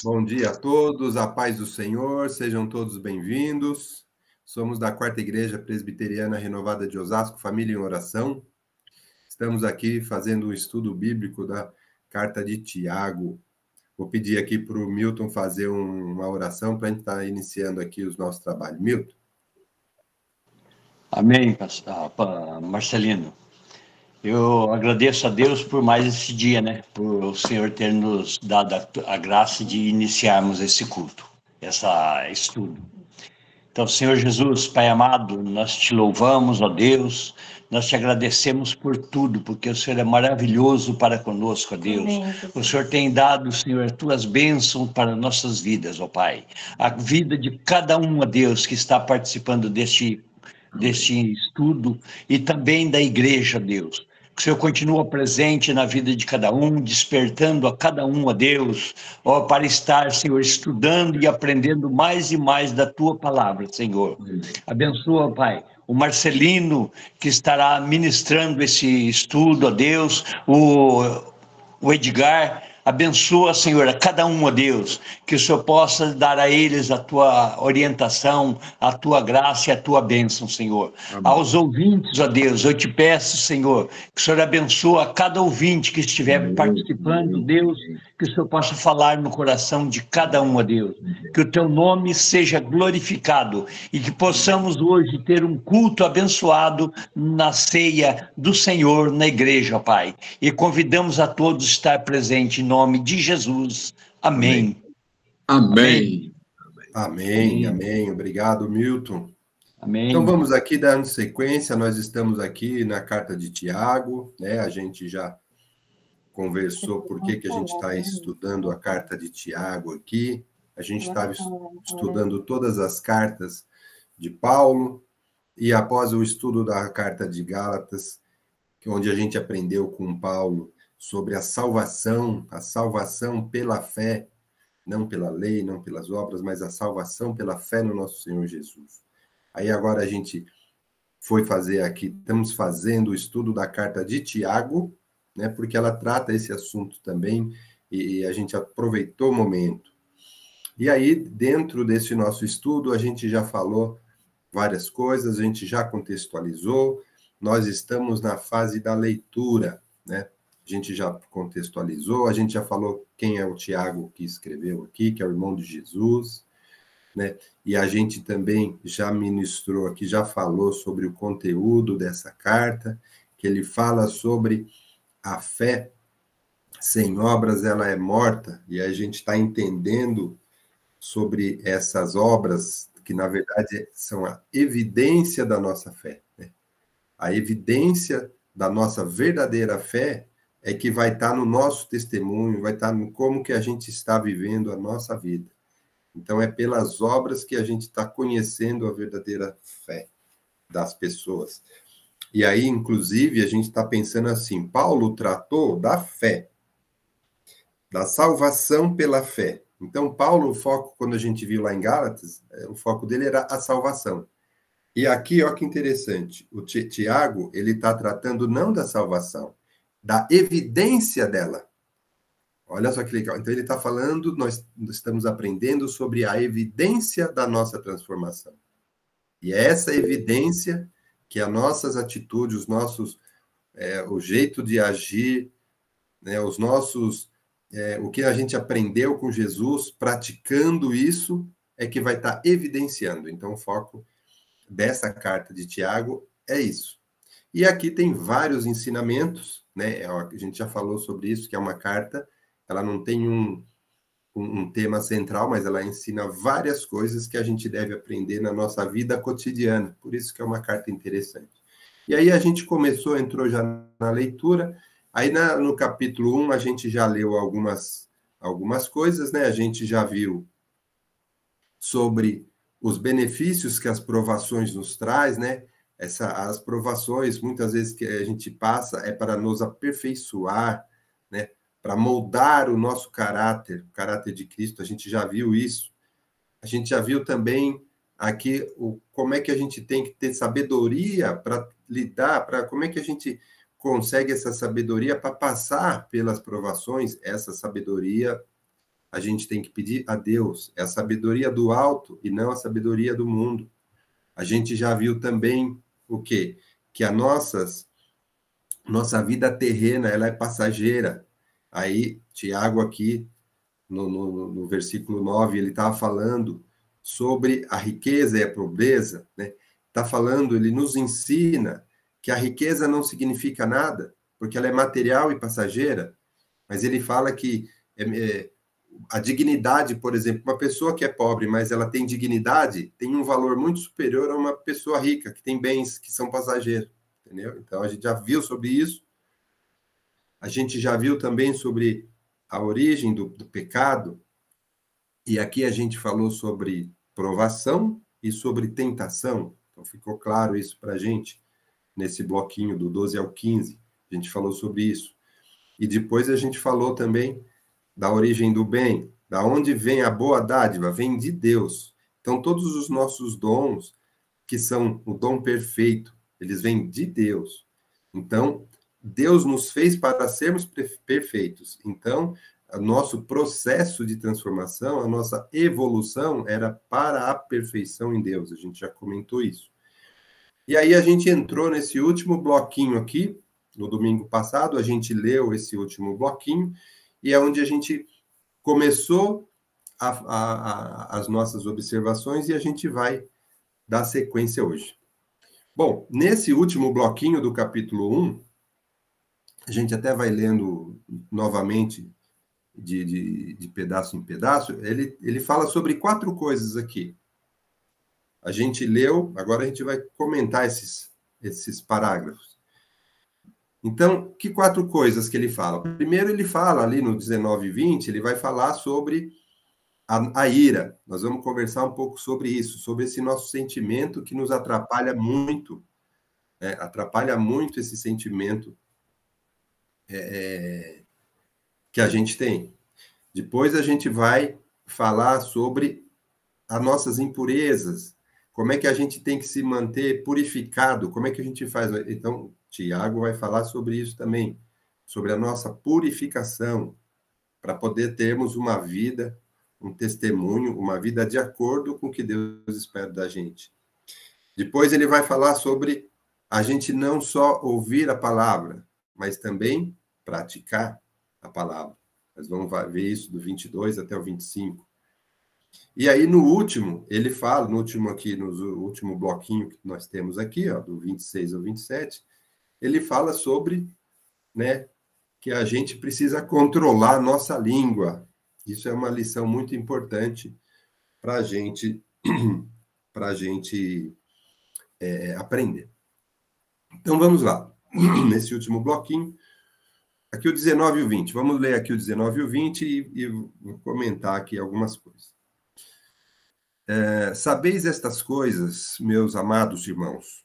Bom dia a todos, a paz do Senhor, sejam todos bem-vindos. Somos da Quarta Igreja Presbiteriana Renovada de Osasco, Família em Oração. Estamos aqui fazendo um estudo bíblico da Carta de Tiago. Vou pedir aqui para o Milton fazer uma oração para a gente estar iniciando aqui os nossos trabalhos. Milton. Amém, Marcelino. Eu agradeço a Deus por mais esse dia, né? Por o Senhor ter nos dado a graça de iniciarmos esse culto, esse estudo. Então, Senhor Jesus, Pai amado, nós te louvamos, ó Deus, nós te agradecemos por tudo, porque o Senhor é maravilhoso para conosco, ó Deus. Amém. O Senhor tem dado, Senhor, as tuas bênçãos para nossas vidas, ó Pai. A vida de cada um, ó Deus, que está participando deste estudo e também da igreja, Deus. Que o Senhor continua presente na vida de cada um, despertando a cada um, ó Deus, ó, para estar, Senhor, estudando e aprendendo mais e mais da Tua palavra, Senhor. Abençoa, Pai, o Marcelino, que estará ministrando esse estudo, ó Deus, o Edgar. Abençoa, Senhor, a cada um, ó Deus, que o Senhor possa dar a eles a Tua orientação, a Tua graça e a Tua bênção, Senhor. Amém. Aos ouvintes, ó Deus, eu te peço, Senhor, que o Senhor abençoe a cada ouvinte que estiver participando, Deus, que o Senhor possa falar no coração de cada um, ó Deus, que o Teu nome seja glorificado e que possamos hoje ter um culto abençoado na ceia do Senhor na igreja, ó Pai. E convidamos a todos a estar presentes em nome de Jesus. Amém. Amém. Amém. Amém. Obrigado, Milton. Amém. Então vamos aqui dando sequência, nós estamos aqui na carta de Tiago, né? A gente já conversou por que a gente está estudando a carta de Tiago aqui. A gente estava estudando todas as cartas de Paulo, e após o estudo da carta de Gálatas, onde a gente aprendeu com Paulo sobre a salvação pela fé, não pela lei, não pelas obras, mas a salvação pela fé no nosso Senhor Jesus. Aí agora a gente foi fazer aqui, estamos fazendo o estudo da carta de Tiago, né, porque ela trata esse assunto também, e a gente aproveitou o momento. E aí, dentro desse nosso estudo, a gente já falou várias coisas, a gente já contextualizou, nós estamos na fase da leitura, né? A gente já contextualizou, a gente já falou quem é o Tiago que escreveu aqui, que é o irmão de Jesus, né? E a gente também já ministrou aqui, já falou sobre o conteúdo dessa carta, que ele fala sobre a fé sem obras, ela é morta, e a gente está entendendo sobre essas obras, que na verdade são a evidência da nossa fé, né? A evidência da nossa verdadeira fé é que vai estar no nosso testemunho, vai estar no como que a gente está vivendo a nossa vida. Então, é pelas obras que a gente está conhecendo a verdadeira fé das pessoas. E aí, inclusive, a gente está pensando assim, Paulo tratou da fé, da salvação pela fé. Então, Paulo, o foco, quando a gente viu lá em Gálatas, o foco dele era a salvação. E aqui, olha que interessante, o Tiago, ele está tratando não da salvação, da evidência dela. Olha só que legal. Então, ele está falando, nós estamos aprendendo sobre a evidência da nossa transformação. E é essa evidência que as nossas atitudes, os nossos, o jeito de agir, né, os nossos, o que a gente aprendeu com Jesus, praticando isso, é que vai estar evidenciando. Então, o foco dessa carta de Tiago é isso. E aqui tem vários ensinamentos, né? A gente já falou sobre isso, que é uma carta, ela não tem um tema central, mas ela ensina várias coisas que a gente deve aprender na nossa vida cotidiana, por isso que é uma carta interessante. E aí a gente entrou já na leitura, aí no capítulo 1 a gente já leu algumas coisas, né? A gente já viu sobre os benefícios que as provações nos traz, né? As provações, muitas vezes, que a gente passa é para nos aperfeiçoar, né? Para moldar o nosso caráter, o caráter de Cristo. A gente já viu isso. A gente já viu também aqui como é que a gente tem que ter sabedoria para lidar, como é que a gente consegue essa sabedoria para passar pelas provações. Essa sabedoria a gente tem que pedir a Deus. É a sabedoria do alto e não a sabedoria do mundo. A gente já viu também o quê? Que a nossa vida terrena, ela é passageira. Aí, Tiago aqui, no versículo 9, ele estava falando sobre a riqueza e a pobreza, né? Está falando, ele nos ensina que a riqueza não significa nada, porque ela é material e passageira, mas ele fala que a dignidade, por exemplo, uma pessoa que é pobre, mas ela tem dignidade, tem um valor muito superior a uma pessoa rica, que tem bens que são passageiros, entendeu? Então, a gente já viu sobre isso. A gente já viu também sobre a origem do pecado, e aqui a gente falou sobre provação e sobre tentação. Então, ficou claro isso para a gente, nesse bloquinho do 12 ao 15. A gente falou sobre isso. E depois a gente falou também da origem do bem, da onde vem a boa dádiva, vem de Deus. Então, todos os nossos dons, que são o dom perfeito, eles vêm de Deus. Então, Deus nos fez para sermos perfeitos. Então, o nosso processo de transformação, a nossa evolução era para a perfeição em Deus. A gente já comentou isso. E aí a gente entrou nesse último bloquinho aqui, no domingo passado, a gente leu esse último bloquinho, e é onde a gente começou as nossas observações e a gente vai dar sequência hoje. Bom, nesse último bloquinho do capítulo 1, a gente até vai lendo novamente de pedaço em pedaço, ele fala sobre 4 coisas aqui. A gente leu, agora a gente vai comentar esses parágrafos. Então, que 4 coisas que ele fala? Primeiro, ele fala ali no 19 e 20, ele vai falar sobre a ira. Nós vamos conversar um pouco sobre isso, sobre esse nosso sentimento que nos atrapalha muito, né? Atrapalha muito esse sentimento que a gente tem. Depois a gente vai falar sobre as nossas impurezas, como é que a gente tem que se manter purificado, como é que a gente faz. Então, Tiago vai falar sobre isso também, sobre a nossa purificação, para poder termos uma vida, um testemunho, uma vida de acordo com o que Deus espera da gente. Depois ele vai falar sobre a gente não só ouvir a palavra, mas também praticar a palavra. Nós vamos ver isso do 22 até o 25. E aí, no último, ele fala, no último bloquinho que nós temos aqui, ó, do 26 ao 27, ele fala sobre, né, que a gente precisa controlar a nossa língua. Isso é uma lição muito importante para a gente aprender. Então, vamos lá. Nesse último bloquinho, aqui o 19 e o 20. Vamos ler aqui o 19 e o 20 e vou comentar aqui algumas coisas. Sabeis estas coisas, meus amados irmãos.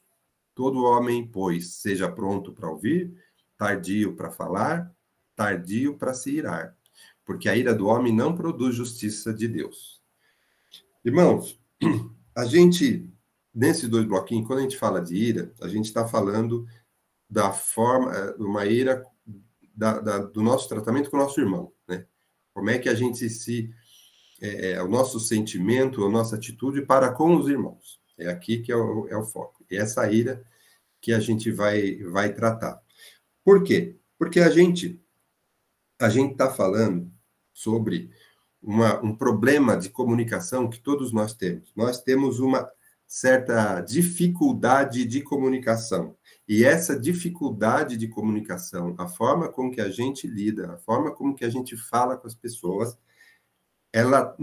Todo homem, pois, seja pronto para ouvir, tardio para falar, tardio para se irar, porque a ira do homem não produz justiça de Deus. Irmãos, a gente, nesses 2 bloquinhos, quando a gente fala de ira, a gente está falando da forma, uma ira do nosso tratamento com o nosso irmão, né? Como é que a gente o nosso sentimento, a nossa atitude para com os irmãos. É aqui que é o foco. É essa ira que a gente vai tratar. Por quê? Porque a gente está falando sobre um problema de comunicação que todos nós temos. Nós temos uma certa dificuldade de comunicação. E essa dificuldade de comunicação, a forma com que a gente lida, a forma como que a gente fala com as pessoas, ela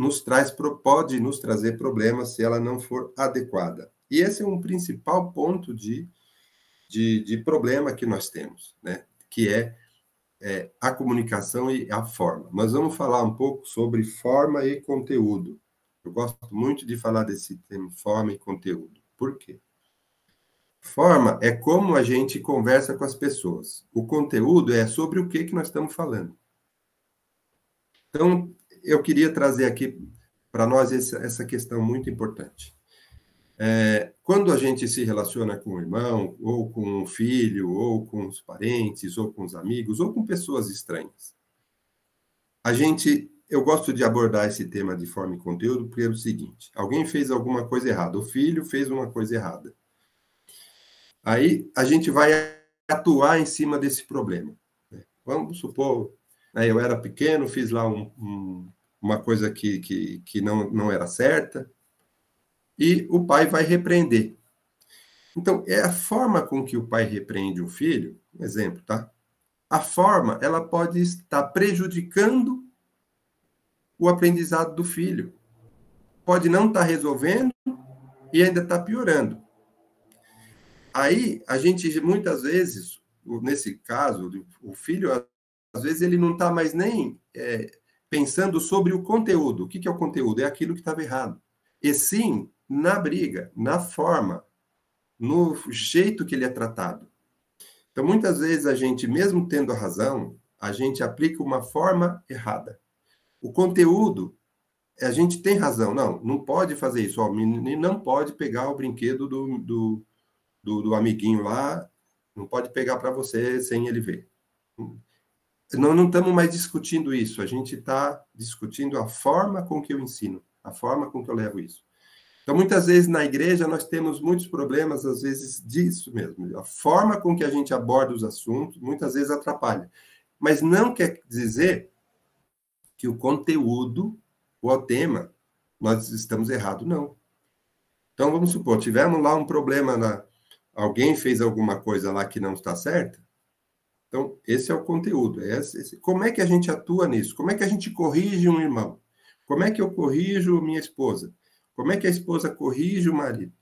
pode nos trazer problemas se ela não for adequada. E esse é um principal ponto de problema que nós temos, né? Que é a comunicação e a forma. Nós vamos falar um pouco sobre forma e conteúdo. Eu gosto muito de falar desse termo, forma e conteúdo. Por quê? Forma é como a gente conversa com as pessoas. O conteúdo é sobre o que nós estamos falando. Então, eu queria trazer aqui para nós essa questão muito importante. Quando a gente se relaciona com o irmão, ou com um filho, ou com os parentes, ou com os amigos, ou com pessoas estranhas, a gente eu gosto de abordar esse tema de forma e conteúdo, porque é o seguinte: alguém fez alguma coisa errada, o filho fez uma coisa errada. Aí a gente vai atuar em cima desse problema. Vamos supor, né, eu era pequeno, fiz lá uma coisa que não era certa, e o pai vai repreender. Então, é a forma com que o pai repreende o filho, um exemplo, tá? A forma, ela pode estar prejudicando o aprendizado do filho. Pode não estar resolvendo e ainda está piorando. Aí, a gente, muitas vezes, nesse caso, o filho, às vezes, ele não está mais nem pensando sobre o conteúdo. O que é o conteúdo? É aquilo que estava errado. E sim, na briga, na forma, no jeito que ele é tratado. Então, muitas vezes, a gente, mesmo tendo a razão, a gente aplica uma forma errada. O conteúdo, a gente tem razão. Não pode fazer isso. O menino não pode pegar o brinquedo do amiguinho lá, não pode pegar para você sem ele ver. Não estamos mais discutindo isso. A gente está discutindo a forma com que eu ensino, a forma com que eu levo isso. Então, muitas vezes, na igreja, nós temos muitos problemas, às vezes, disso mesmo. A forma com que a gente aborda os assuntos, muitas vezes, atrapalha. Mas não quer dizer que o conteúdo ou o tema, nós estamos errados, não. Então, vamos supor, tivemos lá um problema, alguém fez alguma coisa lá que não está certa. Então, esse é o conteúdo. Como é que a gente atua nisso? Como é que a gente corrige um irmão? Como é que eu corrijo minha esposa? Como é que a esposa corrige o marido?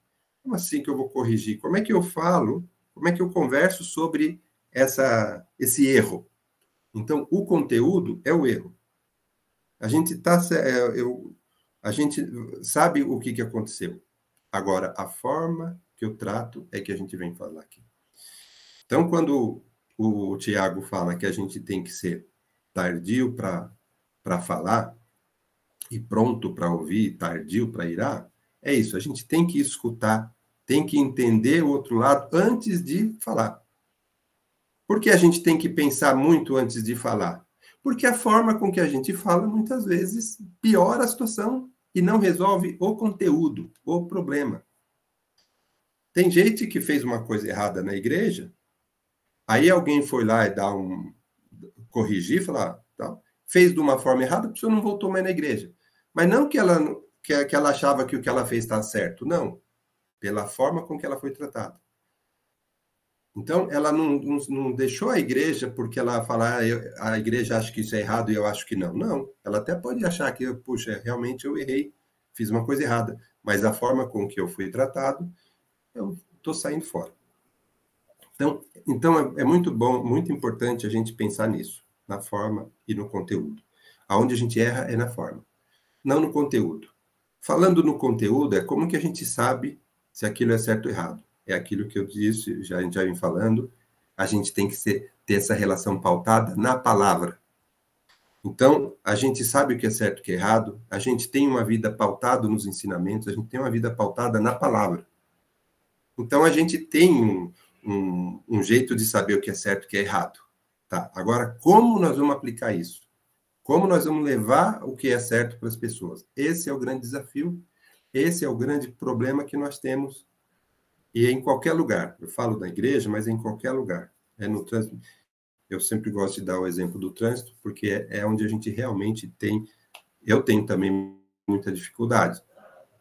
Como assim que eu vou corrigir? Como é que eu falo? Como é que eu converso sobre esse erro? Então, o conteúdo é o erro. A gente sabe o que aconteceu. Agora, a forma que eu trato é que a gente vem falar aqui. Então, quando o Tiago fala que a gente tem que ser tardio para falar, e pronto para ouvir, tardio para irar, é isso. A gente tem que escutar, tem que entender o outro lado antes de falar. Por que a gente tem que pensar muito antes de falar? Porque a forma com que a gente fala, muitas vezes, piora a situação e não resolve o conteúdo, o problema. Tem gente que fez uma coisa errada na igreja, aí alguém foi lá e corrigir, falar, tá, fez de uma forma errada, a pessoa não voltou mais na igreja. Mas não que ela achava que o que ela fez está certo, não. Pela forma com que ela foi tratada. Então, ela não deixou a igreja porque ela fala, a igreja acha que isso é errado e eu acho que não. Não, ela até pode achar que, puxa, realmente eu errei, fiz uma coisa errada. Mas a forma com que eu fui tratado, eu estou saindo fora. Então é muito bom, muito importante a gente pensar nisso, na forma e no conteúdo. Aonde a gente erra é na forma, não no conteúdo. Falando no conteúdo, é como que a gente sabe se aquilo é certo ou errado. É aquilo que eu disse, a gente já vem falando, a gente tem que ter essa relação pautada na palavra. Então, a gente sabe o que é certo e o que é errado, a gente tem uma vida pautada nos ensinamentos, a gente tem uma vida pautada na palavra. Então, a gente tem um jeito de saber o que é certo e o que é errado. Tá? Agora, como nós vamos aplicar isso? Como nós vamos levar o que é certo para as pessoas? Esse é o grande desafio, esse é o grande problema que nós temos, e é em qualquer lugar. Eu falo da igreja, mas é em qualquer lugar. É no trânsito. Eu sempre gosto de dar o exemplo do trânsito, porque é onde a gente realmente tem... Eu tenho também muita dificuldade.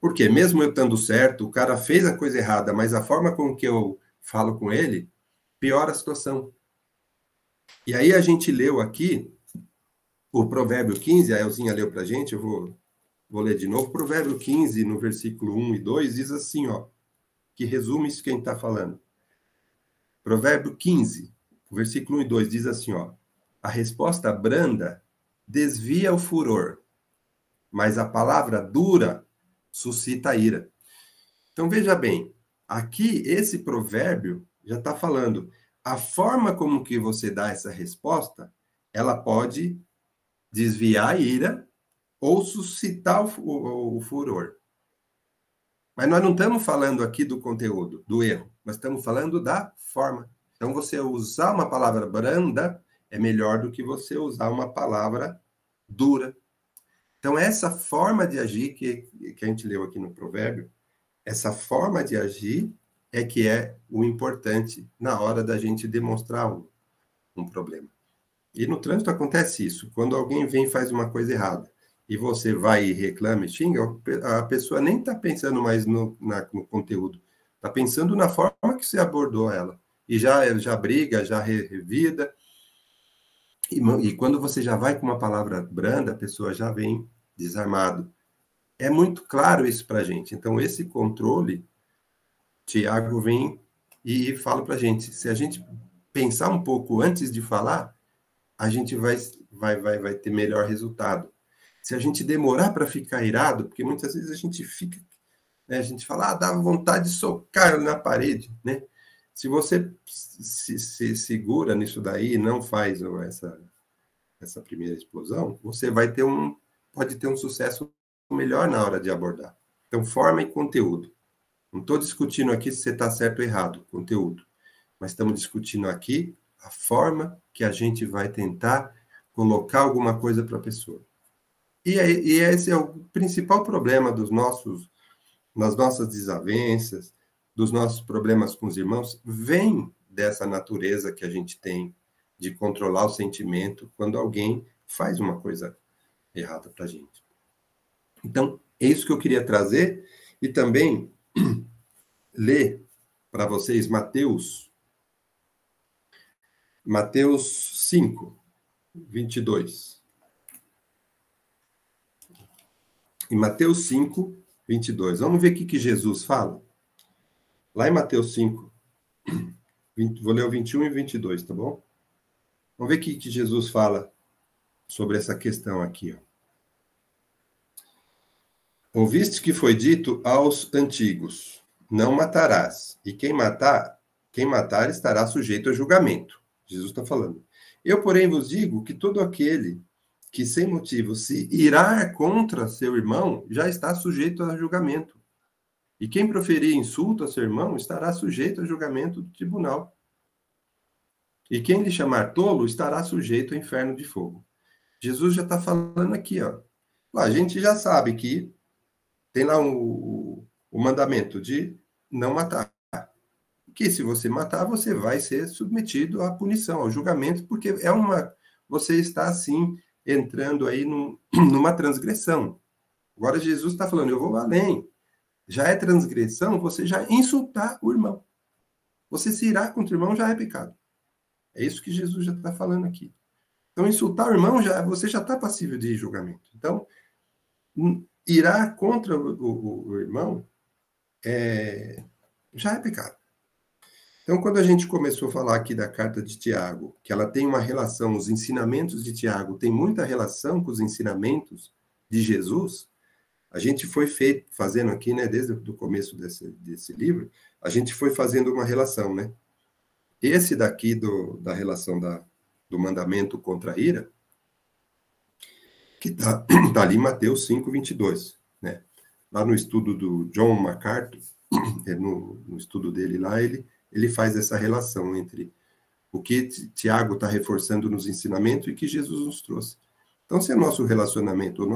Porque mesmo eu estando certo, o cara fez a coisa errada, mas a forma com que eu falo com ele, piora a situação. E aí a gente leu aqui o Provérbio 15, a Elzinha leu para a gente, eu vou ler de novo. Provérbio 15, no versículo 1 e 2, diz assim, ó, que resume isso que a gente está falando. Provérbio 15, versículo 1 e 2, diz assim, ó, a resposta branda desvia o furor, mas a palavra dura suscita a ira. Então, veja bem, aqui esse provérbio já está falando, a forma como que você dá essa resposta, ela pode desviar a ira ou suscitar o furor. Mas nós não estamos falando aqui do conteúdo, do erro, nós estamos falando da forma. Então, você usar uma palavra branda é melhor do que você usar uma palavra dura. Então, essa forma de agir que a gente leu aqui no provérbio, essa forma de agir é que é o importante na hora da gente demonstrar um problema. E no trânsito acontece isso. Quando alguém vem e faz uma coisa errada, e você vai e reclama e xinga, a pessoa nem está pensando mais no conteúdo, está pensando na forma que você abordou ela. E já briga, já revida. E quando você já vai com uma palavra branda, a pessoa já vem desarmado. É muito claro isso para a gente. Então, esse controle, Tiago vem e fala para a gente, se a gente pensar um pouco antes de falar, a gente vai ter melhor resultado. Se a gente demorar para ficar irado, porque muitas vezes a gente fica, né, a gente fala, dá vontade de socar na parede, né? Se você se segura nisso daí e não faz essa primeira explosão, você pode ter um sucesso melhor na hora de abordar. Então, forma e conteúdo. Não estou discutindo aqui se você está certo ou errado, conteúdo. Mas estamos discutindo aqui a forma que a gente vai tentar colocar alguma coisa para a pessoa. E esse é o principal problema nas nossas desavenças, dos nossos problemas com os irmãos, vem dessa natureza que a gente tem de controlar o sentimento quando alguém faz uma coisa errada para a gente. Então, é isso que eu queria trazer e também ler para vocês Mateus 5, 22. Em Mateus 5, 22. Vamos ver o que Jesus fala. Lá em Mateus 5, vou ler o 21 e 22, tá bom? Vamos ver o que Jesus fala sobre essa questão aqui. Ó. Ouviste que foi dito aos antigos, não matarás, e quem matar estará sujeito a julgamento. Jesus está falando. Eu, porém, vos digo que todo aquele que sem motivo se irá contra seu irmão já está sujeito a julgamento. E quem proferir insulto a seu irmão estará sujeito a julgamento do tribunal. E quem lhe chamar tolo estará sujeito ao inferno de fogo. Jesus já está falando aqui, ó. A gente já sabe que tem lá o mandamento de não matar. Que se você matar, você vai ser submetido à punição, ao julgamento, porque você está, assim, entrando aí numa transgressão. Agora Jesus está falando, eu vou além. Já é transgressão você já insultar o irmão. Você se irá contra o irmão já é pecado. É isso que Jesus já está falando aqui. Então, insultar o irmão, você já está passível de julgamento. Então, irá contra o irmão já é pecado. Então, quando a gente começou a falar aqui da carta de Tiago, que ela tem uma relação, os ensinamentos de Tiago têm muita relação com os ensinamentos de Jesus, a gente foi fazendo aqui, né, desde o começo desse livro, a gente foi fazendo uma relação, né? Esse daqui da relação do mandamento contra a ira, que está ali em Mateus 5, 22, né? Lá no estudo do John MacArthur, no estudo dele lá, ele faz essa relação entre o que Tiago está reforçando nos ensinamentos e que Jesus nos trouxe. Então, se o nosso relacionamento,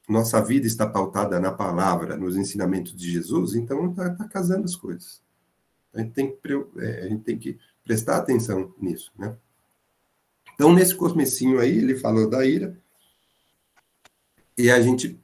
nossa vida está pautada na palavra, nos ensinamentos de Jesus, então está casando as coisas. A gente tem que prestar atenção nisso, né? Então, nesse comecinho aí, ele falou da ira, e a gente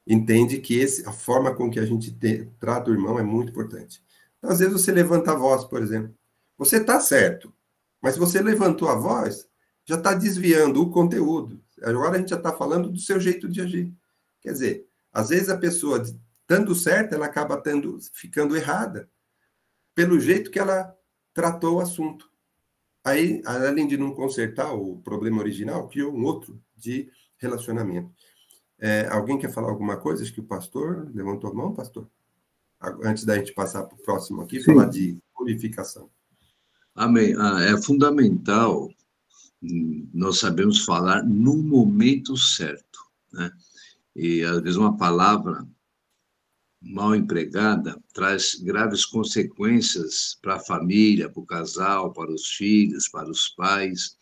entende que a forma com que a gente trata o irmão é muito importante. Então, às vezes você levanta a voz, por exemplo. Você está certo, mas se você levantou a voz, já está desviando o conteúdo. Agora a gente já está falando do seu jeito de agir. Quer dizer, às vezes a pessoa, estando certa, ela acaba ficando errada pelo jeito que ela tratou o assunto. Aí, além de não consertar o problema original, criou um outro de relacionamento. Alguém quer falar alguma coisa? Acho que o pastor levantou a mão, pastor? Antes da gente passar para o próximo aqui, falar de purificação. Amém. É fundamental nós sabemos falar no momento certo, né? E, às vezes, uma palavra mal empregada traz graves consequências para a família, para o casal, para os filhos, para os pais.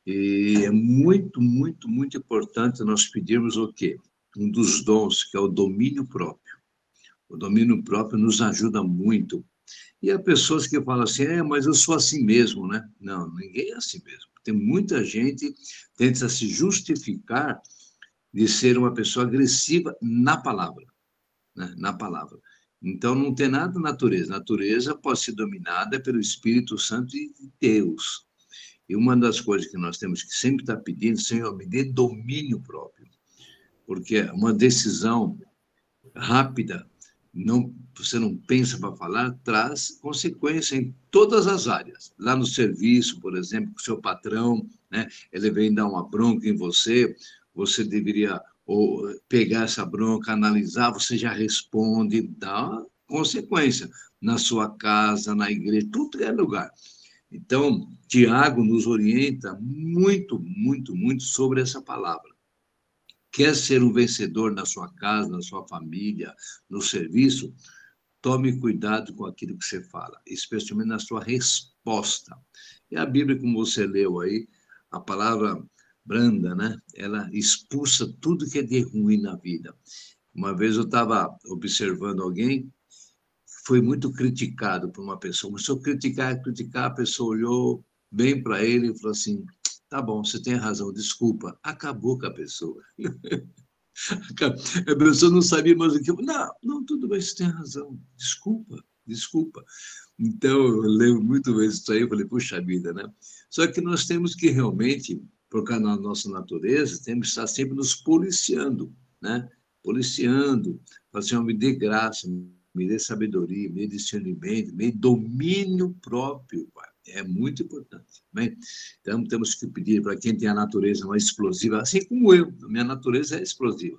E é muito, muito, muito importante nós pedirmos o quê? Um dos dons, que é o domínio próprio. O domínio próprio nos ajuda muito. E há pessoas que falam assim, mas eu sou assim mesmo, né? Não, ninguém é assim mesmo. Tem muita gente que tenta se justificar de ser uma pessoa agressiva na palavra, né? Na palavra. Então, não tem nada na natureza. A natureza pode ser dominada pelo Espírito Santo de Deus. E uma das coisas que nós temos que sempre estar pedindo, Senhor, me dê domínio próprio. Porque uma decisão rápida, você não pensa para falar, traz consequência em todas as áreas. Lá no serviço, por exemplo, com o seu patrão, né, ele vem dar uma bronca em você, você deveria pegar essa bronca, analisar, você já responde, dá consequência na sua casa, na igreja, tudo é lugar. Então, Tiago nos orienta muito, muito, muito sobre essa palavra. Quer ser um vencedor na sua casa, na sua família, no serviço? Tome cuidado com aquilo que você fala, especialmente na sua resposta. E a Bíblia, como você leu aí, a palavra branda, né? Ela expulsa tudo que é de ruim na vida. Uma vez eu estava observando alguém, foi muito criticado por uma pessoa. Começou a criticar, a pessoa olhou bem para ele e falou assim, tá bom, você tem razão, desculpa. Acabou com a pessoa. A pessoa não sabia mais o que... Não, tudo bem, você tem razão. Desculpa. Então, eu lembro muito bem isso aí, eu falei, puxa vida, né? Só que nós temos que realmente, por causa da nossa natureza, temos que estar sempre nos policiando, né? Policiando, falar assim, me dê graça, me dê sabedoria, me dê discernimento, me dê domínio próprio, Pai. É muito importante. Né? Então, temos que pedir para quem tem a natureza mais explosiva, assim como eu, a minha natureza é explosiva.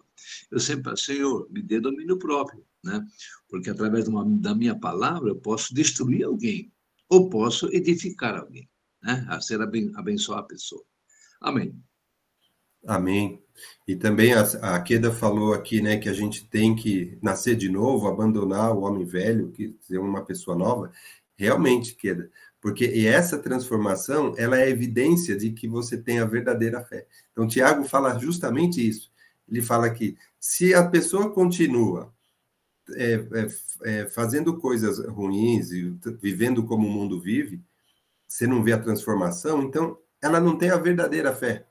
Eu sempre falo, Senhor, me dê domínio próprio, né? Porque através da minha palavra eu posso destruir alguém, ou posso edificar alguém, né? A ser abençoar a pessoa. Amém. Amém. E também a Queda falou aqui, né, que a gente tem que nascer de novo, abandonar o homem velho, que ser uma pessoa nova. Realmente, Queda, porque essa transformação, ela é evidência de que você tem a verdadeira fé. Então, Tiago fala justamente isso. Ele fala que se a pessoa continua fazendo coisas ruins e vivendo como o mundo vive, você não vê a transformação, então ela não tem a verdadeira fé.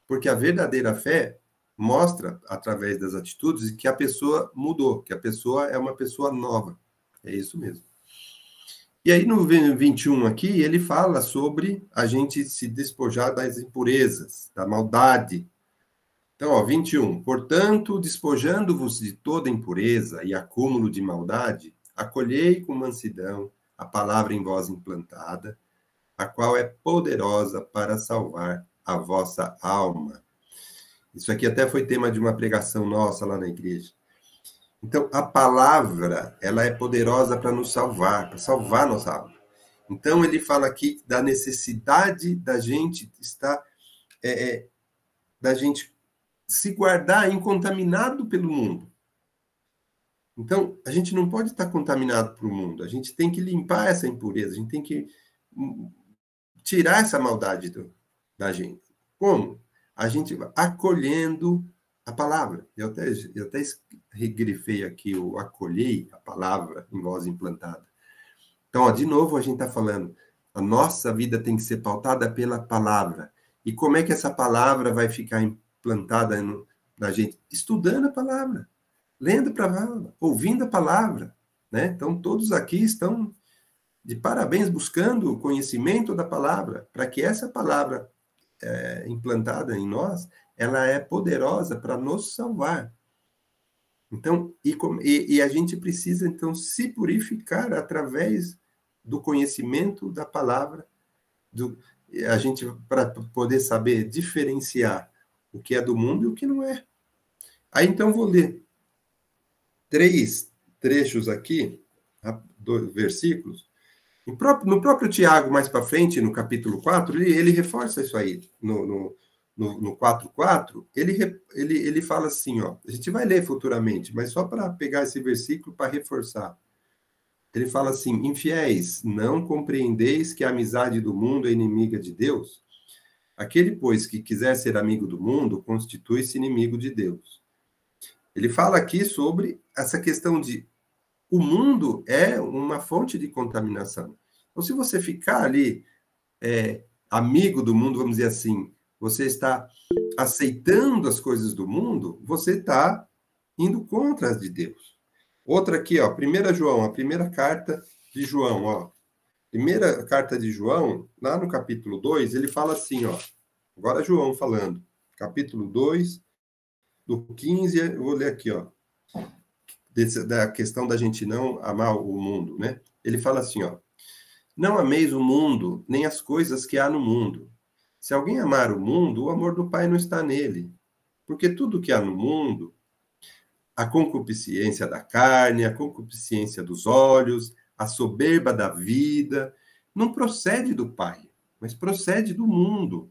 Porque a verdadeira fé mostra, através das atitudes, que a pessoa mudou, que a pessoa é uma pessoa nova. É isso mesmo. E aí, no 21 aqui, ele fala sobre a gente se despojar das impurezas, da maldade. Então, ó, 21. Portanto, despojando-vos de toda impureza e acúmulo de maldade, acolhei com mansidão a palavra em vós implantada, a qual é poderosa para salvar a vossa alma. Isso aqui até foi tema de uma pregação nossa lá na igreja. Então, a palavra, ela é poderosa para nos salvar, para salvar nossa alma. Então, ele fala aqui da necessidade da gente estar, da gente se guardar incontaminado pelo mundo. Então, a gente não pode estar contaminado pelo mundo, a gente tem que limpar essa impureza, a gente tem que tirar essa maldade da gente. Como? A gente vai acolhendo a palavra. Eu até regrifei aqui o acolhei, a palavra em voz implantada. Então, ó, de novo, a gente está falando, a nossa vida tem que ser pautada pela palavra. E como é que essa palavra vai ficar implantada na gente? Estudando a palavra, lendo a palavra, ouvindo a palavra. Né? Então, todos aqui estão de parabéns buscando o conhecimento da palavra, para que essa palavra implantada em nós, ela é poderosa para nos salvar. Então, e a gente precisa, então, se purificar através do conhecimento da palavra, a gente, para poder saber diferenciar o que é do mundo e o que não é. Aí, então, vou ler 3 trechos aqui, 2 versículos. No próprio Tiago, mais para frente, no capítulo 4, ele reforça isso aí. No 4:4, ele fala assim, ó, a gente vai ler futuramente, mas só para pegar esse versículo para reforçar. Ele fala assim, infiéis, não compreendeis que a amizade do mundo é inimiga de Deus? Aquele, pois, que quiser ser amigo do mundo, constitui-se inimigo de Deus. Ele fala aqui sobre essa questão de o mundo é uma fonte de contaminação. Então, se você ficar ali amigo do mundo, vamos dizer assim, você está aceitando as coisas do mundo, você está indo contra as de Deus. Outra aqui, ó, 1 João, a primeira carta de João, ó. Primeira carta de João, lá no capítulo 2, ele fala assim, ó. Agora João falando. Capítulo 2, do 15, eu vou ler aqui, ó. Da questão da gente não amar o mundo, né? Ele fala assim, ó. Não ameis o mundo, nem as coisas que há no mundo. Se alguém amar o mundo, o amor do Pai não está nele. Porque tudo que há no mundo, a concupiscência da carne, a concupiscência dos olhos, a soberba da vida, não procede do Pai, mas procede do mundo.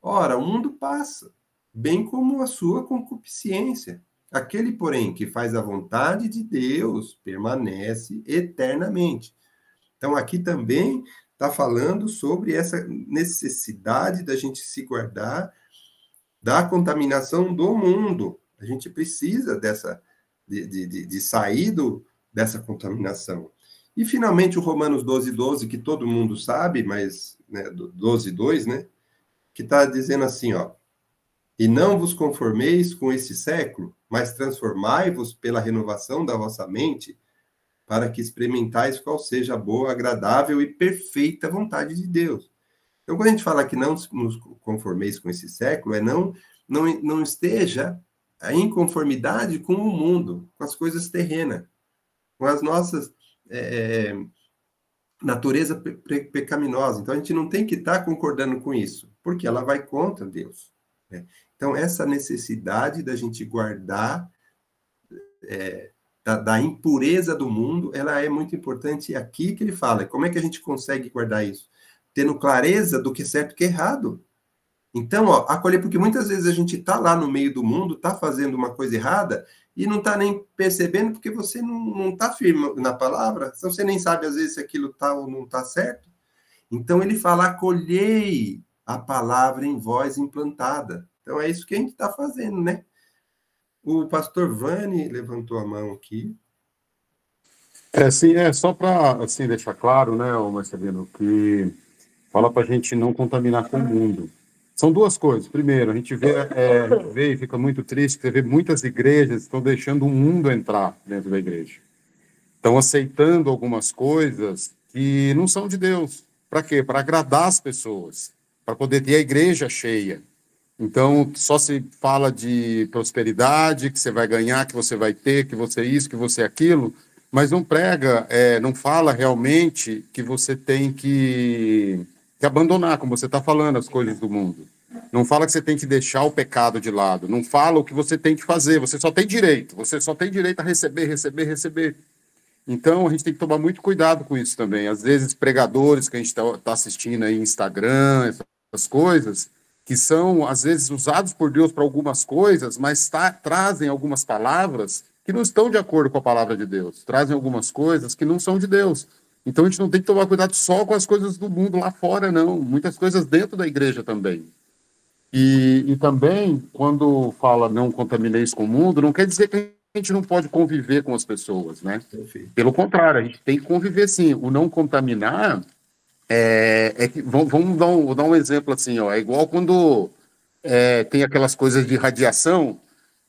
Ora, o mundo passa, bem como a sua concupiscência. Aquele, porém, que faz a vontade de Deus, permanece eternamente. Então, aqui também está falando sobre essa necessidade da gente se guardar da contaminação do mundo. A gente precisa de sair dessa contaminação. E, finalmente, o Romanos 12:12, que todo mundo sabe, mas, né, 12:2, né, que está dizendo assim, ó, e não vos conformeis com esse século, mas transformai-vos pela renovação da vossa mente, para que experimentais qual seja a boa, agradável e perfeita vontade de Deus. Então, quando a gente fala que não nos conformeis com esse século, não esteja em conformidade com o mundo, com as coisas terrenas, com as nossas natureza pecaminosa. Então, a gente não tem que estar concordando com isso, porque ela vai contra Deus, né? Então, essa necessidade da gente guardar da impureza do mundo, ela é muito importante. E aqui que ele fala, como é que a gente consegue guardar isso? Tendo clareza do que é certo e que é errado. Então, ó, acolher, porque muitas vezes a gente está lá no meio do mundo, está fazendo uma coisa errada, e não está nem percebendo, porque você não está firme na palavra, então você nem sabe, às vezes, se aquilo está ou não está certo. Então, ele fala, acolhei a palavra em vós implantada. Então, é isso que a gente está fazendo, né? O pastor Vani levantou a mão aqui. Sim, só para assim, deixar claro, né, Marcelino, que fala para a gente não contaminar com o mundo. São duas coisas. Primeiro, a gente vê e fica muito triste, você vê muitas igrejas estão deixando o mundo entrar dentro da igreja. Estão aceitando algumas coisas que não são de Deus. Para quê? Para agradar as pessoas, para poder ter a igreja cheia. Então, só se fala de prosperidade, que você vai ganhar, que você vai ter, que você isso, que você aquilo, mas não prega, não fala realmente que você tem que abandonar, como você está falando, as coisas do mundo. Não fala que você tem que deixar o pecado de lado. Não fala o que você tem que fazer. Você só tem direito. Você só tem direito a receber. Então, a gente tem que tomar muito cuidado com isso também. Às vezes, pregadores que a gente está assistindo aí, Instagram, essas coisas, que são, às vezes, usados por Deus para algumas coisas, mas trazem algumas palavras que não estão de acordo com a palavra de Deus. Trazem algumas coisas que não são de Deus. Então, a gente não tem que tomar cuidado só com as coisas do mundo lá fora, não. Muitas coisas dentro da igreja também. E também, quando fala não contamineis com o mundo, não quer dizer que a gente não pode conviver com as pessoas, né? Perfeito. Pelo contrário, a gente tem que conviver, sim. O não contaminar que, vamos dar um exemplo assim, ó, é igual quando tem aquelas coisas de radiação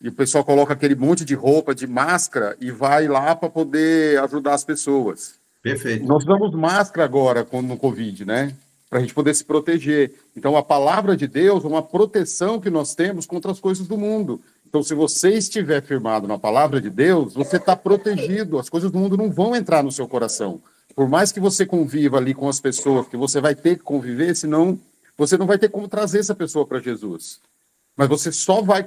e o pessoal coloca aquele monte de roupa, de máscara e vai lá para poder ajudar as pessoas. Perfeito. Nós usamos máscara agora no Covid, né? Para a gente poder se proteger. Então, a palavra de Deus é uma proteção que nós temos contra as coisas do mundo. Então, se você estiver firmado na palavra de Deus, você está protegido. As coisas do mundo não vão entrar no seu coração. Por mais que você conviva ali com as pessoas, que você vai ter que conviver, senão você não vai ter como trazer essa pessoa para Jesus. Mas você só vai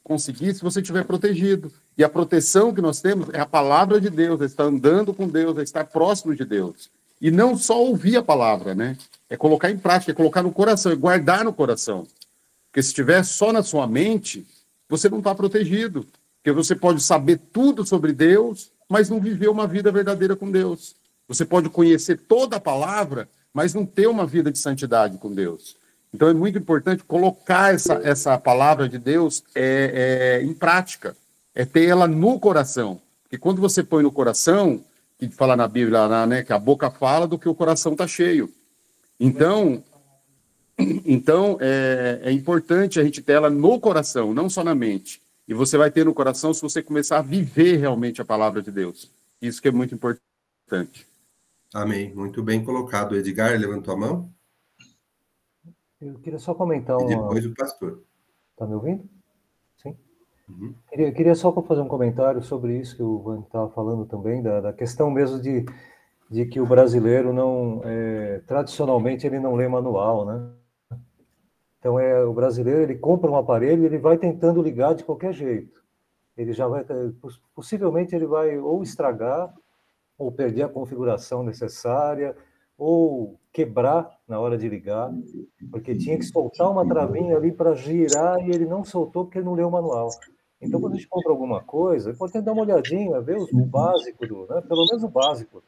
conseguir se você estiver protegido. E a proteção que nós temos é a palavra de Deus, é estar andando com Deus, é estar próximo de Deus. E não só ouvir a palavra, né? É colocar em prática, é colocar no coração, é guardar no coração. Porque se estiver só na sua mente, você não está protegido. Porque você pode saber tudo sobre Deus, mas não viver uma vida verdadeira com Deus. Você pode conhecer toda a palavra, mas não ter uma vida de santidade com Deus. Então, é muito importante colocar essa palavra de Deus em prática, ter ela no coração. Porque quando você põe no coração, que fala na Bíblia, né, que a boca fala do que o coração está cheio. Então é importante a gente ter ela no coração, não só na mente. E você vai ter no coração se você começar a viver realmente a palavra de Deus. Isso que é muito importante. Amém. Muito bem colocado. Edgar, levantou a mão? Eu queria só comentar E depois o pastor. Tá me ouvindo? Sim? Uhum. Queria só fazer um comentário sobre isso que o Van estava falando também, da questão mesmo de que o brasileiro não, tradicionalmente, ele não lê manual, né? Então, o brasileiro, ele compra um aparelho e ele vai tentando ligar de qualquer jeito. Ele já vai, possivelmente, ele vai ou estragar, ou perder a configuração necessária, ou quebrar na hora de ligar, porque tinha que soltar uma travinha ali para girar e ele não soltou porque ele não leu o manual. Então, quando a gente compra alguma coisa, é importante dar uma olhadinha, ver o básico, né? Pelo menos o básico,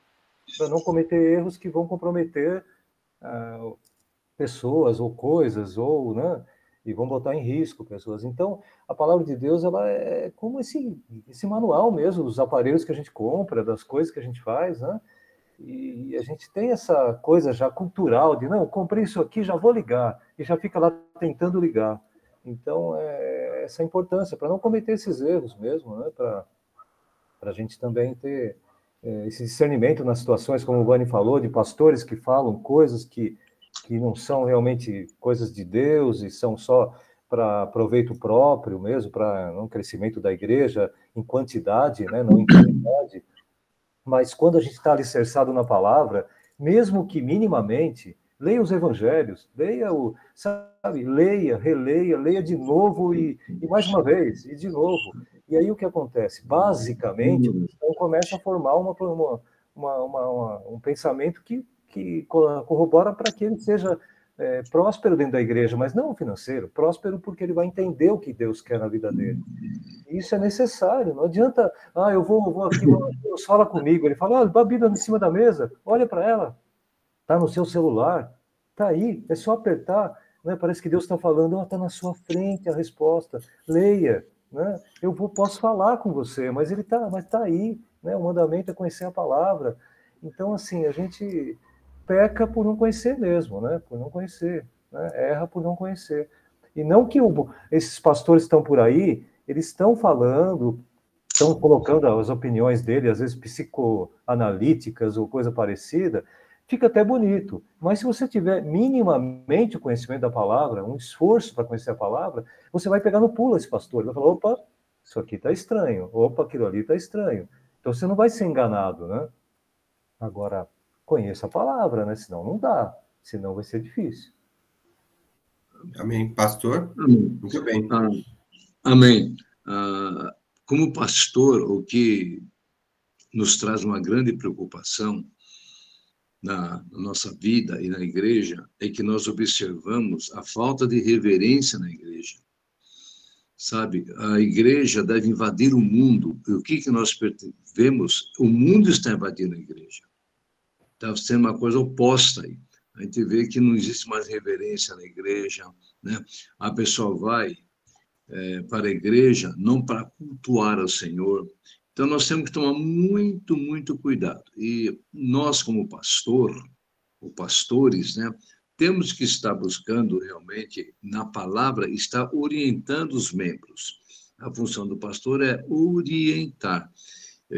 para não cometer erros que vão comprometer pessoas ou coisas, ou, né? E vão botar em risco pessoas. Então, a palavra de Deus, ela é como esse manual mesmo, dos aparelhos que a gente compra, das coisas que a gente faz, né? E a gente tem essa coisa já cultural de, não, comprei isso aqui, já vou ligar, e já fica lá tentando ligar. Então, essa importância, para não cometer esses erros mesmo, né? Para a gente também ter esse discernimento nas situações, como o Vani falou, de pastores que falam coisas que não são realmente coisas de Deus e são só para proveito próprio mesmo, para não crescimento da igreja em quantidade, né? Não em qualidade. Mas quando a gente está alicerçado na palavra, mesmo que minimamente, leia os evangelhos, leia leia, releia, leia de novo e mais uma vez, e de novo. E aí o que acontece? Basicamente, o cristão começa a formar um pensamento que corrobora para que ele seja próspero dentro da igreja, mas não financeiro, próspero porque ele vai entender o que Deus quer na vida dele. Isso é necessário, não adianta, eu vou aqui, Deus fala comigo, ele fala, olha, a Bíblia em cima da mesa, olha para ela, está no seu celular, está aí, é só apertar, né? Parece que Deus está falando, está na sua frente a resposta, leia, né? Posso falar com você, mas tá aí, né? O mandamento é conhecer a palavra. Então, assim, a gente peca por não conhecer mesmo, né? Por não conhecer, né? Erra por não conhecer. E não que esses pastores estão por aí, eles estão falando, estão colocando as opiniões dele, às vezes psicoanalíticas ou coisa parecida, fica até bonito. Mas se você tiver minimamente o conhecimento da palavra, um esforço para conhecer a palavra, você vai pegar no pulo esse pastor. Ele vai falar, opa, isso aqui está estranho. Opa, aquilo ali está estranho. Então você não vai ser enganado, né? Agora, conheça a palavra, né? Senão não dá. Senão vai ser difícil. Amém. Pastor? Amém. Muito bem. Amém. Como pastor, o que nos traz uma grande preocupação na nossa vida e na igreja é que nós observamos a falta de reverência na igreja. Sabe, a igreja deve invadir o mundo. E o que nós vemos? O mundo está invadindo a igreja. Está sendo uma coisa oposta aí. A gente vê que não existe mais reverência na igreja, né? A pessoa vai para a igreja não para cultuar ao Senhor. Então, nós temos que tomar muito, muito cuidado. E nós, como pastor, ou pastores, né, temos que estar buscando realmente, na palavra, estar orientando os membros. A função do pastor é orientar.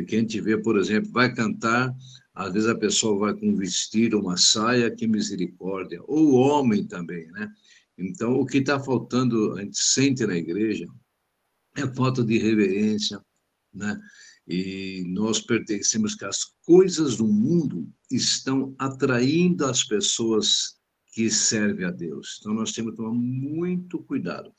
Que a gente vê, por exemplo, vai cantar, às vezes a pessoa vai com um vestido, uma saia, que misericórdia. Ou o homem também, né? Então, o que está faltando, a gente sente na igreja, é falta de reverência, né? E nós percebemos que as coisas do mundo estão atraindo as pessoas que servem a Deus. Então, nós temos que tomar muito cuidado.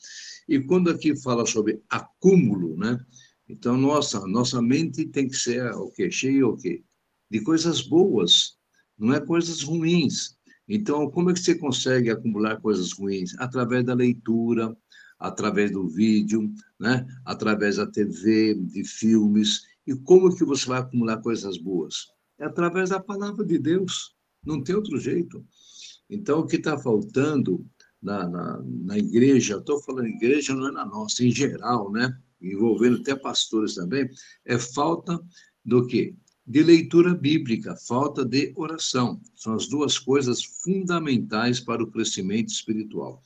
E quando aqui fala sobre acúmulo, né? Então, nossa mente tem que ser o quê? Cheia o quê? De coisas boas, não é coisas ruins. Então, como é que você consegue acumular coisas ruins? Através da leitura, através do vídeo, né? Através da TV, de filmes. E como que você vai acumular coisas boas? É através da palavra de Deus. Não tem outro jeito. Então, o que está faltando na igreja, estou falando igreja, não é na nossa, em geral, né? Envolvendo até pastores também, é falta do quê? De leitura bíblica, falta de oração. São as duas coisas fundamentais para o crescimento espiritual.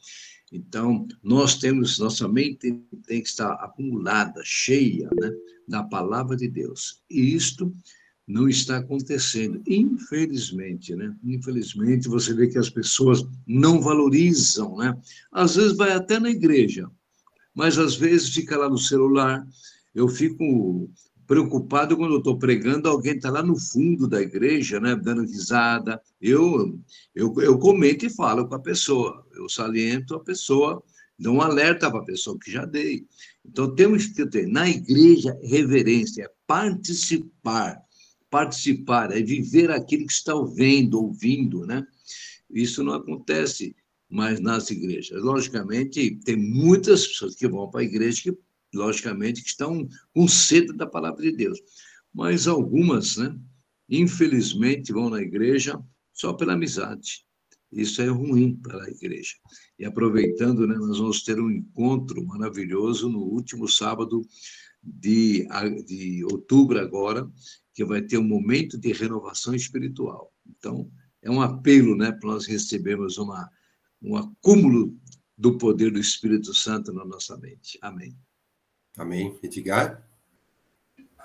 Então, nossa mente tem que estar acumulada, cheia, né, da palavra de Deus. E isto não está acontecendo, infelizmente, né? Infelizmente, você vê que as pessoas não valorizam, né? Às vezes vai até na igreja, mas às vezes fica lá no celular. Eu fico preocupado quando eu estou pregando, alguém está lá no fundo da igreja, né, dando risada. Eu comento e falo com a pessoa, eu saliento a pessoa, dou um alerta para a pessoa que já dei. Então, temos que ter, na igreja, reverência, participar, é viver aquilo que está vendo, ouvindo, né? Isso não acontece mais nas igrejas. Logicamente, tem muitas pessoas que vão para a igreja que, logicamente, que estão com sede da palavra de Deus. Mas algumas, né, infelizmente, vão na igreja só pela amizade. Isso é ruim para a igreja. E aproveitando, né, nós vamos ter um encontro maravilhoso no último sábado de outubro agora, que vai ter um momento de renovação espiritual. Então, é um apelo, né, para nós recebermos um acúmulo do poder do Espírito Santo na nossa mente. Amém. Amém. Edgar?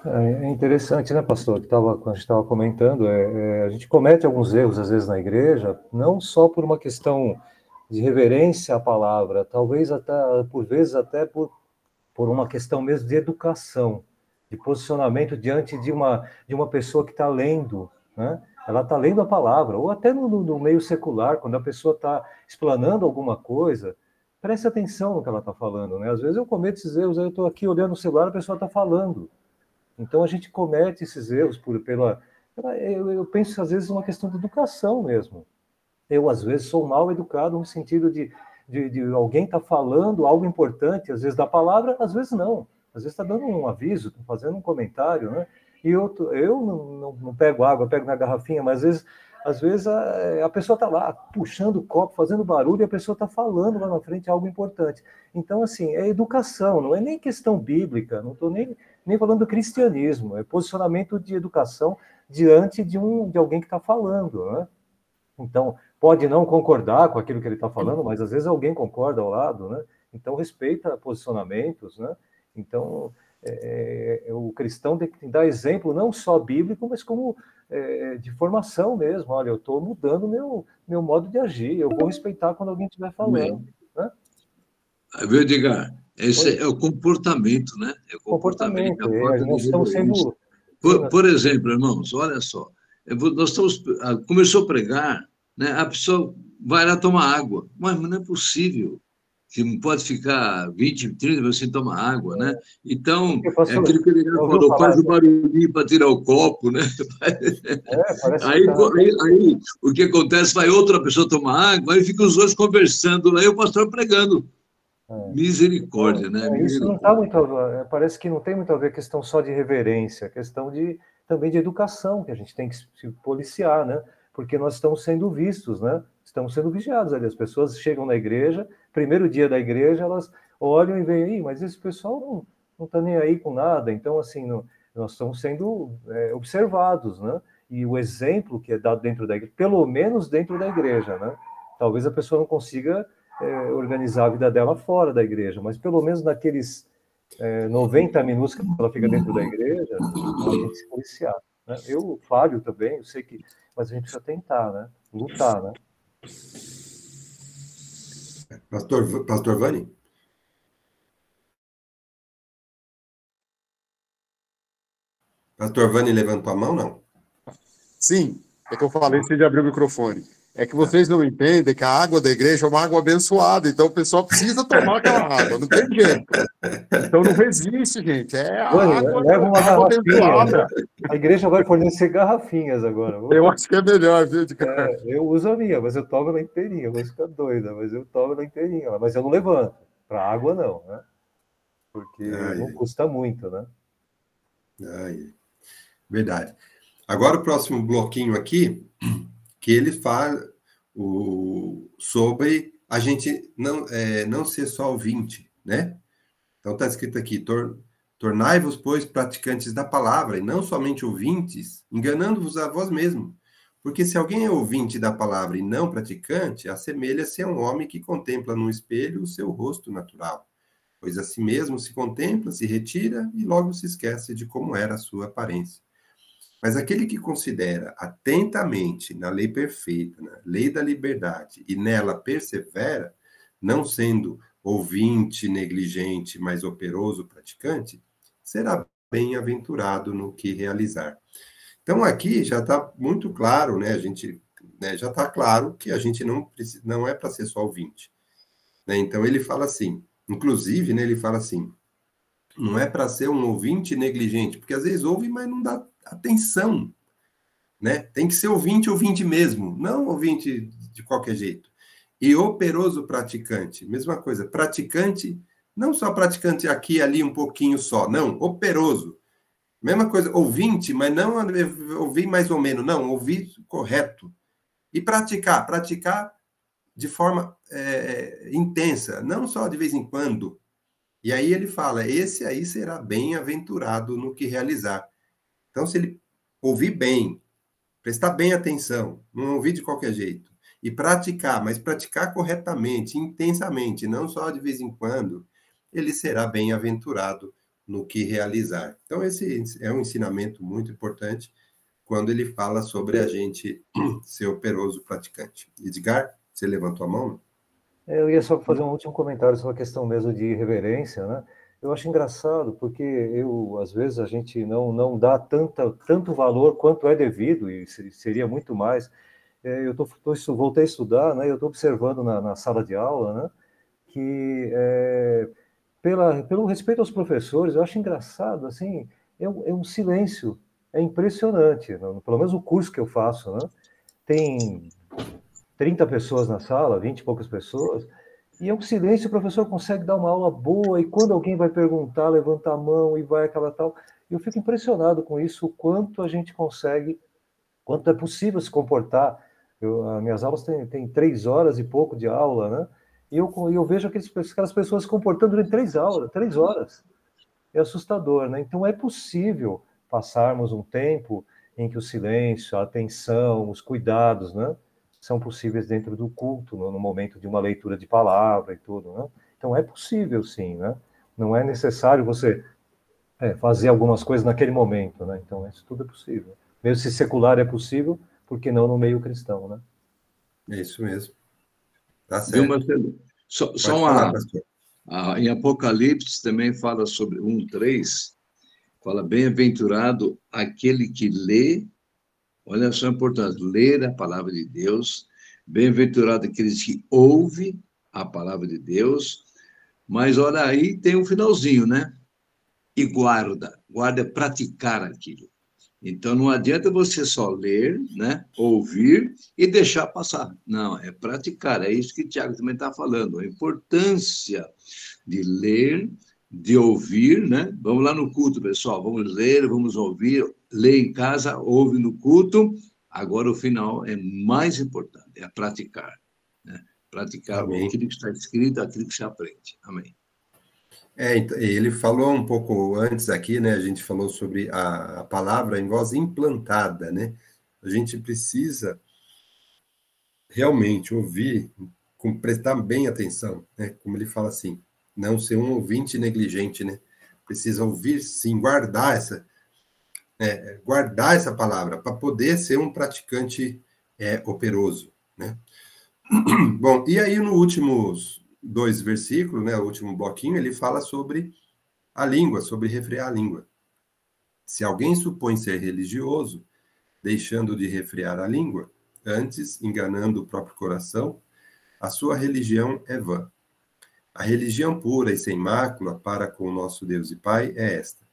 É interessante, né, pastor, que quando a gente estava comentando, a gente comete alguns erros, às vezes, na igreja, não só por uma questão de reverência à palavra, talvez até, por vezes, até por uma questão mesmo de educação, de posicionamento diante de uma pessoa que está lendo, né? Ela está lendo a palavra, ou até no meio secular, quando a pessoa está explanando alguma coisa, preste atenção no que ela está falando, né? Às vezes eu cometo esses erros, eu estou aqui olhando o celular, a pessoa está falando. Então a gente comete esses erros eu penso às vezes uma questão de educação mesmo. Eu às vezes sou mal educado no sentido de alguém estar falando algo importante, às vezes da palavra, às vezes não. Às vezes está dando um aviso, está fazendo um comentário, né? E eu não pego água, eu pego na garrafinha, mas às vezes a pessoa está lá puxando o copo, fazendo barulho, e a pessoa está falando lá na frente algo importante. Então, assim, é educação, não é nem questão bíblica, não estou nem falando do cristianismo, é posicionamento de educação diante de alguém que está falando, né? Então, pode não concordar com aquilo que ele está falando, mas às vezes alguém concorda ao lado, né? Então, respeita posicionamentos, né? Então, o cristão tem que dar exemplo não só bíblico, mas como de formação mesmo. Olha, eu estou mudando meu modo de agir, eu vou respeitar quando alguém estiver falando. Né? Viu, Edgar? Esse é o comportamento, né? É o comportamento. Nós estamos sendo... Por exemplo, irmãos, olha só. Começou a pregar, né? A pessoa vai lá tomar água. Mas não é possível que não pode ficar 20, 30 minutos sem tomar água, né? Então, é aquilo que ele falou, faz o barulhinho para tirar o copo, né? Aí, o que acontece, vai outra pessoa tomar água, aí ficam os dois conversando lá, e o pastor pregando. Misericórdia, né? Isso não está muito, parece que não tem muito a ver questão só de reverência, questão também de educação, que a gente tem que se policiar, né? Porque nós estamos sendo vistos, né? Estamos sendo vigiados ali. As pessoas chegam na igreja, primeiro dia da igreja, elas olham e veem, mas esse pessoal não está nem aí com nada. Então, assim, nós estamos sendo observados, né? E o exemplo que é dado dentro da igreja, pelo menos dentro da igreja, né? Talvez a pessoa não consiga organizar a vida dela fora da igreja, mas pelo menos naqueles 90 minutos que ela fica dentro da igreja, ela tem que se policiar. Né? Eu falho também, eu sei que, mas a gente precisa tentar, né? Lutar, né? Pastor Vani? Pastor Vani levantou a mão, não? Sim, é que eu falei antes de abrir o microfone. É que vocês não entendem que a água da igreja é uma água abençoada, então o pessoal precisa tomar aquela água, não tem jeito. Então não resiste, gente. É a água, leva uma garrafinha. A igreja vai fornecer garrafinhas agora. Eu acho que é melhor, viu, cara? Eu uso a minha, mas eu tomo ela inteirinha. Vou ficar doida, mas eu tomo ela inteirinha. Mas eu não levanto. Para água, não, né? Porque não custa muito, né? Verdade. Agora o próximo bloquinho aqui, que ele fala sobre a gente não ser só ouvinte, né? Então está escrito aqui, tornai-vos, pois, praticantes da palavra, e não somente ouvintes, enganando-vos a vós mesmos. Porque se alguém é ouvinte da palavra e não praticante, assemelha-se a um homem que contempla no espelho o seu rosto natural. Pois a si mesmo se contempla, se retira e logo se esquece de como era a sua aparência. Mas aquele que considera atentamente na lei perfeita, na lei da liberdade, e nela persevera, não sendo ouvinte negligente, mas operoso praticante, será bem-aventurado no que realizar. Então, aqui já está muito claro, né? A gente, né, já está claro que a gente não é para ser só ouvinte. Né? Então, ele fala assim, inclusive, né, ele fala assim, não é para ser um ouvinte negligente, porque às vezes ouve, mas não dá atenção. Né? Tem que ser ouvinte mesmo, não ouvinte de qualquer jeito. E operoso praticante, mesma coisa, praticante, não só praticante aqui e ali um pouquinho só, não, operoso. Mesma coisa, ouvinte, mas não ouvir mais ou menos, não, ouvir correto. E praticar de forma intensa, não só de vez em quando. E aí ele fala, esse aí será bem-aventurado no que realizar. Então, se ele ouvir bem, prestar bem atenção, não ouvir de qualquer jeito, e praticar, mas praticar corretamente, intensamente, não só de vez em quando, ele será bem-aventurado no que realizar. Então, esse é um ensinamento muito importante quando ele fala sobre a gente ser operoso praticante. Edgar, você levantou a mão? Eu ia só fazer um último comentário sobre a questão mesmo de reverência, né? Eu acho engraçado, porque às vezes, a gente não dá tanto valor quanto é devido, e seria muito mais. Voltei a estudar, né? Eu estou observando na sala de aula, né? Que pelo respeito aos professores, eu acho engraçado, assim, é um silêncio, é impressionante, né? Pelo menos o curso que eu faço, né? Tem 30 pessoas na sala, 20 e poucas pessoas, e é um silêncio, o professor consegue dar uma aula boa, e quando alguém vai perguntar, levanta a mão e vai aquela tal. Eu fico impressionado com isso, o quanto a gente consegue, quanto é possível se comportar. As minhas aulas têm 3 horas e pouco de aula, né? E eu vejo aquelas pessoas se comportando durante 3 horas. É assustador, né? Então é possível passarmos um tempo em que o silêncio, a atenção, os cuidados, né, são possíveis dentro do culto, no momento de uma leitura de palavra e tudo, né? Então é possível, sim, né? Não é necessário você fazer algumas coisas naquele momento, né? Então isso tudo é possível. Mesmo se secular é possível, por que não no meio cristão, né? É isso mesmo. Tá Viu, certo. Marcelo? Só Pode uma. falar, pastor. Em Apocalipse também fala sobre 1:3, fala, bem-aventurado aquele que lê, olha só a importância, ler a palavra de Deus, bem-aventurado aqueles que ouvem a palavra de Deus, mas olha aí, tem um finalzinho, né? E guarda é praticar aquilo. Então, não adianta você só ler, né, ouvir e deixar passar. Não, é praticar. É isso que o Tiago também está falando. A importância de ler, de ouvir, né? Vamos lá no culto, pessoal. Vamos ler, vamos ouvir. Lê em casa, ouve no culto. Agora, o final é mais importante, é praticar. Né? Praticar Amém. aquilo que está escrito, aquilo que se aprende. Amém. Então, ele falou um pouco antes aqui, né? A gente falou sobre a palavra em voz implantada, né? A gente precisa realmente ouvir, prestar bem atenção, né? Como ele fala assim, não ser um ouvinte negligente, né? Precisa ouvir, sim, guardar essa palavra para poder ser um praticante operoso, né? Bom, e aí no últimos 2 versículos, né? O último bloquinho, ele fala sobre a língua, sobre refrear a língua. Se alguém supõe ser religioso, deixando de refrear a língua, antes enganando o próprio coração, a sua religião é vã. A religião pura e sem mácula para com o nosso Deus e Pai é esta: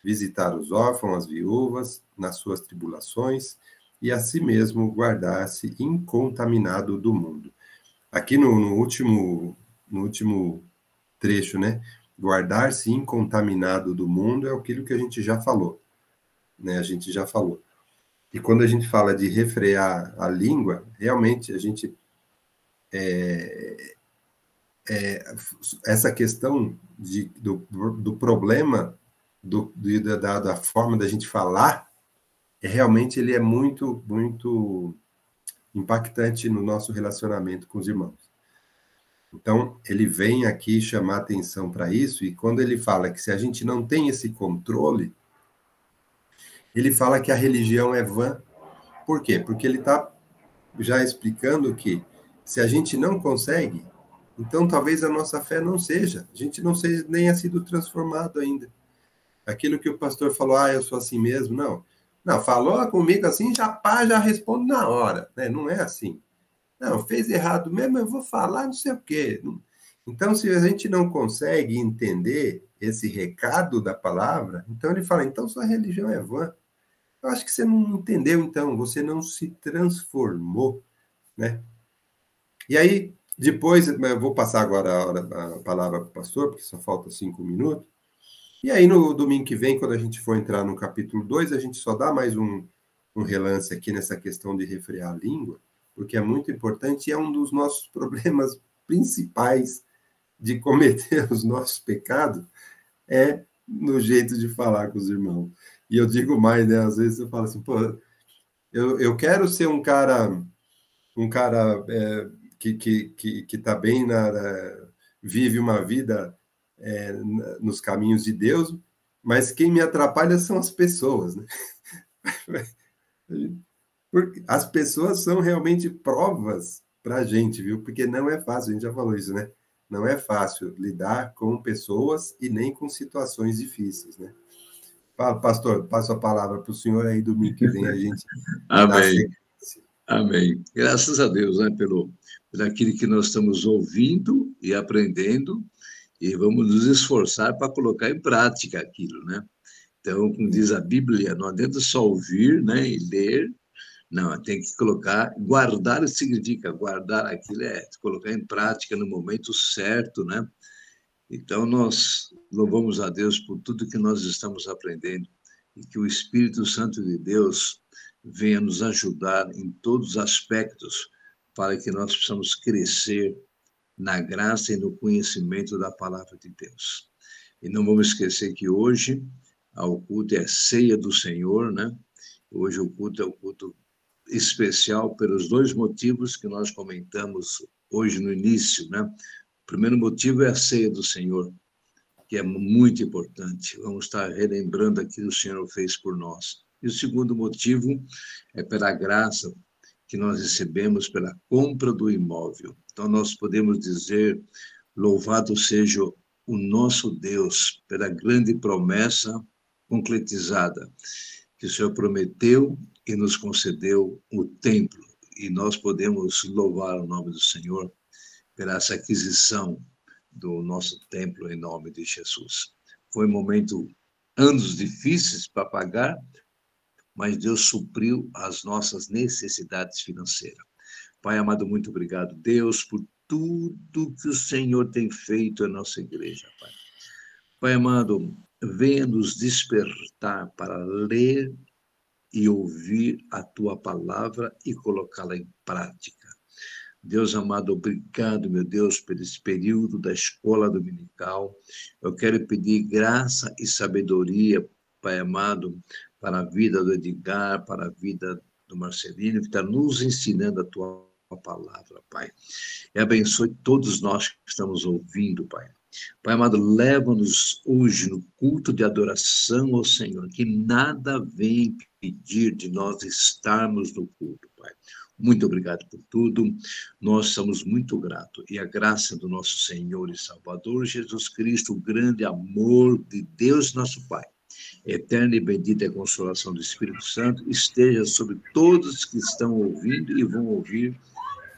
visitar os órfãos, as viúvas, nas suas tribulações, e a si mesmo guardar-se incontaminado do mundo. Aqui no último trecho, né? Guardar-se incontaminado do mundo é aquilo que a gente já falou, né? A gente já falou. E quando a gente fala de refrear a língua, realmente a gente essa questão do problema da forma da gente falar, realmente ele é muito, muito impactante no nosso relacionamento com os irmãos. Então, ele vem aqui chamar atenção para isso, e quando ele fala que se a gente não tem esse controle, ele fala que a religião é vã. Por quê? Porque ele está já explicando que se a gente não consegue, então talvez a nossa fé não seja, a gente não seja, nem tenha sido transformado ainda. Aquilo que o pastor falou, eu sou assim mesmo, não. Não, falou comigo assim, já respondo na hora, né? Não é assim. Não, fez errado mesmo, eu vou falar não sei o quê. Então, se a gente não consegue entender esse recado da palavra, então ele fala, então sua religião é vã. Eu acho que você não entendeu, então, você não se transformou, né? E aí, depois, eu vou passar agora a palavra para o pastor, porque só falta 5 minutos. E aí, no domingo que vem, quando a gente for entrar no capítulo 2, a gente só dá mais um relance aqui nessa questão de refrear a língua, porque é muito importante e é um dos nossos problemas principais de cometer os nossos pecados, é no jeito de falar com os irmãos. E eu digo mais, né? Às vezes eu falo assim, pô, eu quero ser um cara que está bem, vive uma vida nos caminhos de Deus, mas quem me atrapalha são as pessoas, né? Porque as pessoas são realmente provas para a gente, viu? Porque não é fácil, a gente já falou isso, né? Não é fácil lidar com pessoas e nem com situações difíceis, né? Pastor, passo a palavra para o senhor aí, domingo que vem a gente... Amém. Amém. Graças a Deus, né, pelo aquilo que nós estamos ouvindo e aprendendo, e vamos nos esforçar para colocar em prática aquilo, né? Então, como diz a Bíblia, não adianta só ouvir, né, e ler, não, tem que colocar, guardar significa, guardar aquilo colocar em prática no momento certo, né? Então, nós louvamos a Deus por tudo que nós estamos aprendendo e que o Espírito Santo de Deus venha nos ajudar em todos os aspectos para que nós possamos crescer na graça e no conhecimento da palavra de Deus. E não vamos esquecer que hoje o culto é a ceia do Senhor, né? Hoje o culto é o culto especial pelos 2 motivos que nós comentamos hoje no início, né? O primeiro motivo é a ceia do Senhor, que é muito importante. Vamos estar relembrando aquilo que o Senhor fez por nós. E o segundo motivo é pela graça que nós recebemos pela compra do imóvel. Então, nós podemos dizer, louvado seja o nosso Deus pela grande promessa concretizada, que o Senhor prometeu e nos concedeu o templo. E nós podemos louvar o nome do Senhor pela essa aquisição do nosso templo em nome de Jesus. Foi um momento, anos difíceis para pagar, mas Deus supriu as nossas necessidades financeiras. Pai amado, muito obrigado, Deus, por tudo que o Senhor tem feito em nossa igreja, Pai. Pai amado, venha nos despertar para ler e ouvir a Tua palavra e colocá-la em prática. Deus amado, obrigado, meu Deus, por esse período da escola dominical. Eu quero pedir graça e sabedoria, Pai amado, para a vida do Edgar, para a vida do Marcelino, que está nos ensinando a Tua palavra, Pai. E abençoe todos nós que estamos ouvindo, Pai. Pai amado, leva-nos hoje no culto de adoração ao Senhor, que nada venha impedir de nós estarmos no culto, Pai. Muito obrigado por tudo, nós somos muito gratos. E a graça do nosso Senhor e Salvador Jesus Cristo, o grande amor de Deus nosso Pai, eterna e bendita é a consolação do Espírito Santo, esteja sobre todos que estão ouvindo e vão ouvir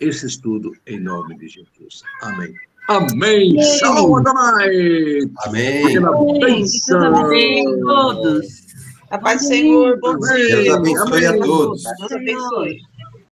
esse estudo em nome de Jesus. Amém. Amém. Shalom, Adonai. Amém. Amém. Todos. A paz do Senhor. Bom dia. Deus abençoe a todos. Deus abençoe.